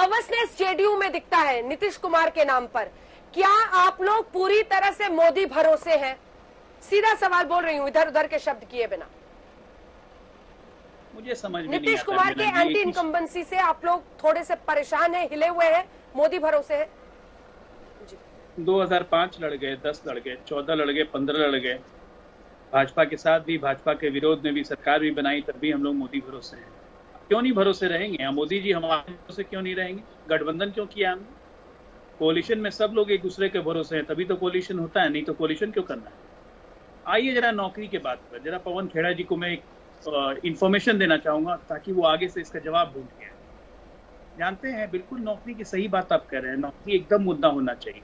Nervousness JDU में दिखता है नीतीश कुमार के नाम पर। क्या आप लोग पूरी तरह से मोदी भरोसे हैं? सीधा सवाल बोल रही हूं, इधर उधर के शब्द किए बिना। मुझे समझ में नीतीश कुमार के एंटी इनकम्बेंसी से आप लोग थोड़े से परेशान हैं, हिले हुए हैं, मोदी भरोसे हैं? 2005 लड़ गए, 10 लड़ गए, 14 लड़ गए, 15 लड़ गए, भाजपा के साथ भी, भाजपा के विरोध में भी सरकार भी बनाई, तब भी हम लोग मोदी भरोसे हैं। क्यों नहीं भरोसे रहेंगे? मोदी जी हमारे भरोसे क्यों नहीं रहेंगे? गठबंधन क्यों किया हमने? कोalition में सब लोग एक दूसरे के भरोसे हैं, तभी तो कोalition होता है, नहीं तो कोalition क्यों करना है? आइए जरा नौकरी के बात पर, जरा पवन खेड़ा जी को मैं एक इंफॉर्मेशन देना चाहूंगा ताकि वो आगे से इसका जवाब ढूंढ के आए। जानते हैं बिल्कुल नौकरी की सही बात आप कह रहे हैं, नौकरी एकदम मुद्दा होना चाहिए,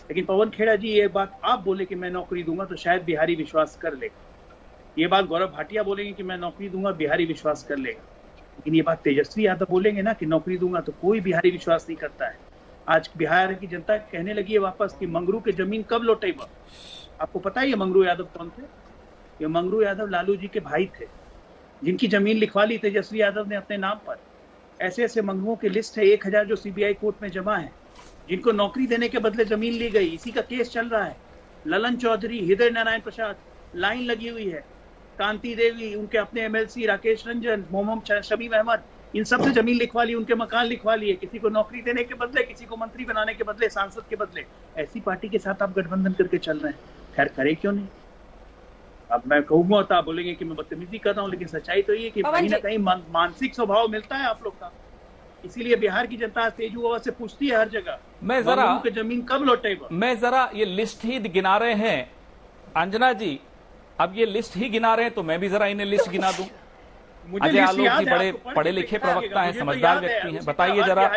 लेकिन पवन खेड़ा जी ये बात आप बोले कि मैं नौकरी दूंगा तो शायद बिहारी विश्वास कर लेगा। ये बात गौरव भाटिया बोलेंगे कि मैं नौकरी दूंगा, बिहारी विश्वास कर लेगा। लेकिन ये बात तेजस्वी यादव बोलेंगे ना कि नौकरी दूंगा, तो कोई बिहारी विश्वास नहीं करता है। आज बिहार की जनता कहने लगी है वापस कि मंगरू के जमीन कब लौटेगा। आपको पता है ये मंगरू यादव कौन थे? ये मंगरू यादव लालू जी के भाई थे, जिनकी जमीन लिखवा ली तेजस्वी यादव ने अपने नाम पर। ऐसे ऐसे मंगरुओं की लिस्ट है 1000 जो सीबीआई कोर्ट में जमा है, जिनको नौकरी देने के बदले जमीन ली गई। इसी का केस चल रहा है। ललन चौधरी, हृदय नारायण प्रसाद, लाइन लगी हुई है। कांति देवी, उनके अपने एमएलसी राकेश रंजन, मोहम्मद शमीम अहमद, इन सब से जमीन लिखवा ली, उनके मकान लिखवा लिए, किसी को नौकरी देने के बदले, किसी को मंत्री बनाने के बदले, सांसद के बदले। ऐसी पार्टी के साथ आप गठबंधन करके चल रहे हैं। खैर करें क्यों नहीं? अब मैं कहूंगा तो आप बोलेंगे कि मैं बदतमीजी कर रहा हूँ, लेकिन सच्चाई तो ये कि कहीं ना कहीं मानसिक स्वभाव मिलता है आप लोग का। इसीलिए बिहार की जनता तेजू आवाज से पूछती है हर जगह, मैं जरा जमीन कब लौटेगा? मैं जरा ये लिस्ट ही गिना रहे हैं अंजना जी, अब ये लिस्ट ही गिना रहे हैं तो मैं भी जरा इन्हें लिस्ट गिना दूं। अजय आलोक जी बड़े पढ़े लिखे प्रवक्ता हैं, समझदार व्यक्ति हैं, बताइए जरा।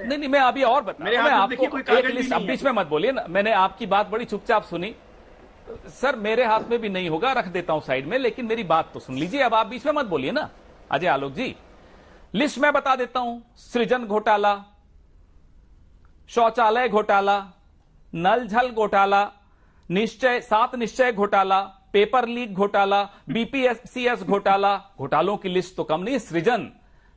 नहीं, मैं अभी और मैं आपको एक लिस्ट, अब बीच में मत बोलिए ना, मैंने आपकी बात बड़ी चुपचाप सुनी। सर मेरे हाथ में भी नहीं होगा, रख देता हूं साइड में, लेकिन मेरी बात तो सुन लीजिए। अब आप बीच में मत बोलिए ना अजय आलोक जी। लिस्ट मैं बता देता हूं। सृजन घोटाला, शौचालय घोटाला, नल जल घोटाला, 7 निश्चय घोटाला, पेपर लीक घोटाला, बीपीएससीएस घोटाला। घोटालों की लिस्ट तो कम नहीं। सृजन,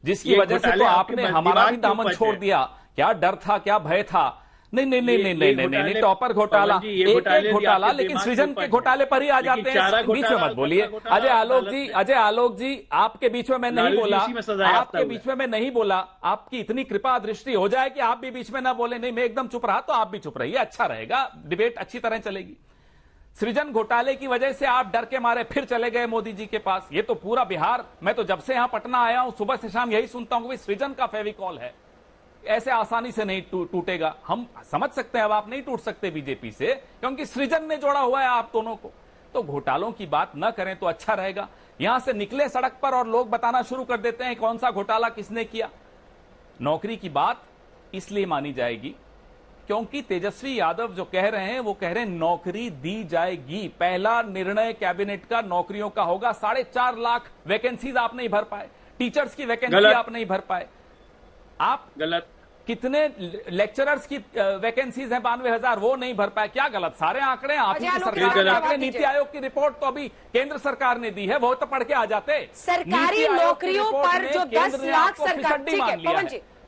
जिसकी वजह से तो आपने हमारा भी दामन छोड़ दिया। क्या डर था, क्या भय था? नहीं, टॉपर घोटाला, एक घोटाला, लेकिन सृजन के घोटाले पर ही आ जाते हैं। बीच में मत बोलिए अजय आलोक जी, आपके बीच में मैं नहीं बोला, आपके बीच में मैं नहीं बोला। आपकी इतनी कृपा दृष्टि हो जाए कि आप भी बीच में ना बोले। नहीं, मैं एकदम चुप रहा तो आप भी चुप रहिए, अच्छा रहेगा, डिबेट अच्छी तरह चलेगी। सृजन घोटाले की वजह से आप डर के मारे फिर चले गए मोदी जी के पास। ये तो पूरा बिहार, मैं तो जब से यहां पटना आया हूं सुबह से शाम यही सुनता हूं कि सृजन का फेविकॉल है, ऐसे आसानी से नहीं टूटेगा। हम समझ सकते हैं अब आप नहीं टूट सकते बीजेपी से, क्योंकि सृजन ने जोड़ा हुआ है आप दोनों को। तो घोटालों की बात न करें तो अच्छा रहेगा। यहां से निकले सड़क पर और लोग बताना शुरू कर देते हैं कौन सा घोटाला किसने किया। नौकरी की बात इसलिए मानी जाएगी क्योंकि तेजस्वी यादव जो कह रहे हैं वो कह रहे हैं नौकरी दी जाएगी। पहला निर्णय कैबिनेट का नौकरियों का होगा। 4.5 लाख वैकेंसीज आप नहीं भर पाए, टीचर्स की वैकेंसी आप नहीं भर पाए। आप गलत। कितने लेक्चरर्स की वैकेंसीज हैं? 92,000, वो नहीं भर पाए। क्या गलत? सारे आंकड़े आप ही की सरकार के आंकड़े। नीति आयोग की रिपोर्ट तो अभी केंद्र सरकार ने दी है, वो तो पढ़ के आ जाते। सरकारी नौकरियों पर जो 10 लाख सरकार,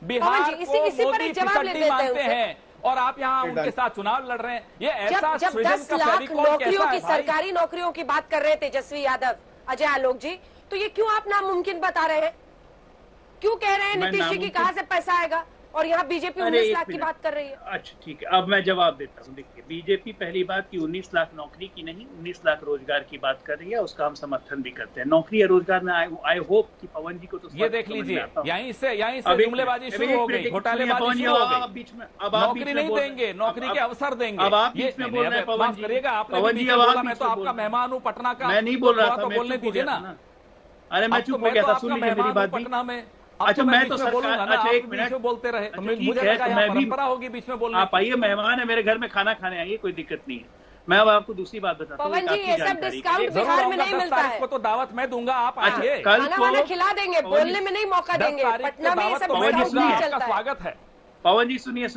बिहार को मोदी फिसड्डी मानते हैं और आप यहाँ उनके साथ चुनाव लड़ रहे हैं। ये ऐसा जब 10 लाख नौकरियों की, सरकारी नौकरियों की बात कर रहे हैं तेजस्वी यादव, अजय आलोक जी, तो ये क्यों आप नामुमकिन बता रहे हैं? क्यों कह रहे हैं नीतीश जी की कहां से पैसा आएगा और यहाँ बीजेपी 19 लाख की बात कर रही है? अच्छा ठीक है, अब मैं जवाब देता हूँ। देखिए, बीजेपी पहली बात की 19 लाख नौकरी की नहीं, 19 लाख रोजगार की बात कर रही है, उसका हम समर्थन भी करते हैं। नौकरी या रोजगार में आई होप कि पवन जी को तो ये देख लीजिए, यहीं से जुमलेबाजी शुरू हो गई, घोटालेबाजी शुरू हो गई। बीच में नौकरी नहीं देंगे, नौकरी के अवसर देंगे। अब आप बीच में बोल रहे हैं पवन जी, करिएगा, आपने मैं तो आपका मेहमान हूँ पटना का। मैं नहीं बोल रहा था, बोलने दीजिए ना। अरे मैं चुप हो गया था, सुन लीजिए मेरी बात। पटना में अच्छा मैं तो सरकार, अच्छा एक मिनट बोलते रहे तो मुझे लगा मैं भी परंपरा होगी बीच में बोलने। आप आइए, मेहमान है मेरे घर में, खाना खाने आइए, कोई दिक्कत नहीं है। मैं अब आपको दूसरी बात बताता हूँ। पवन जी, ये सब डिस्काउंट बिहार में नहीं मिलता है। को तो दावत मैं दूंगा, आप आइए, खाना खिला देंगे, बोलने में नहीं मौका देंगे। पटना में ये सब डिस्काउंट नहीं चलता है। स्वागत है। पवन जी सुनिए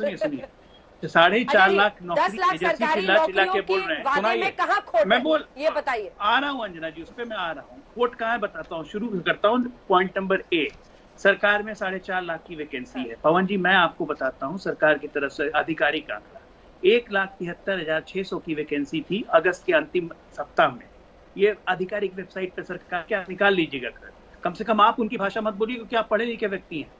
4.5 लाख नौकरी सरकारी नौकरियों के बोल रहे हैं, में कहाँ खोट? मैं ये बताइए। आ रहा हूँ अंजना जी, उस पर मैं आ रहा हूँ। खोट कहाँ है बताता हूँ, शुरू करता हूँ। पॉइंट नंबर 1, सरकार में 4.5 लाख की वैकेंसी है। पवन जी, मैं आपको बताता हूँ सरकार की तरफ से आधिकारिक आंकड़ा 1,73,600 की वैकेंसी थी अगस्त के अंतिम सप्ताह में। ये आधिकारिक वेबसाइट पर सरकार क्या निकाल लीजिएगा, कम से कम आप उनकी भाषा मत बोलिए क्योंकि आप पढ़े लिखे व्यक्ति हैं।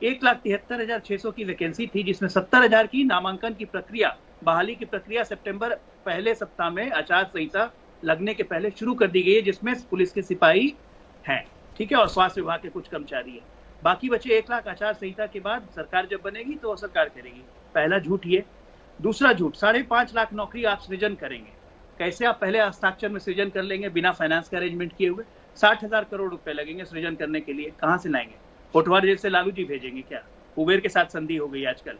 1,73,600 की वैकेंसी थी जिसमें 70,000 की नामांकन की प्रक्रिया, बहाली की प्रक्रिया सितंबर पहले सप्ताह में आचार संहिता लगने के पहले शुरू कर दी गई है, जिसमें पुलिस के सिपाही हैं, ठीक है, और स्वास्थ्य विभाग के कुछ कर्मचारी हैं। बाकी बचे 1 लाख आचार संहिता के बाद सरकार जब बनेगी तो वो सरकार करेगी। पहला झूठ ये। दूसरा झूठ, 5.5 लाख नौकरी आप सृजन करेंगे। कैसे? आप पहले हस्ताक्षर में सृजन कर लेंगे बिना फाइनेंस का अरेंजमेंट किए हुए। 60,000 करोड़ रुपए लगेंगे सृजन करने के लिए, कहां से लाएंगे? कोटवा जेल से लालू जी भेजेंगे क्या? कुबेर के साथ संधि हो गई आजकल।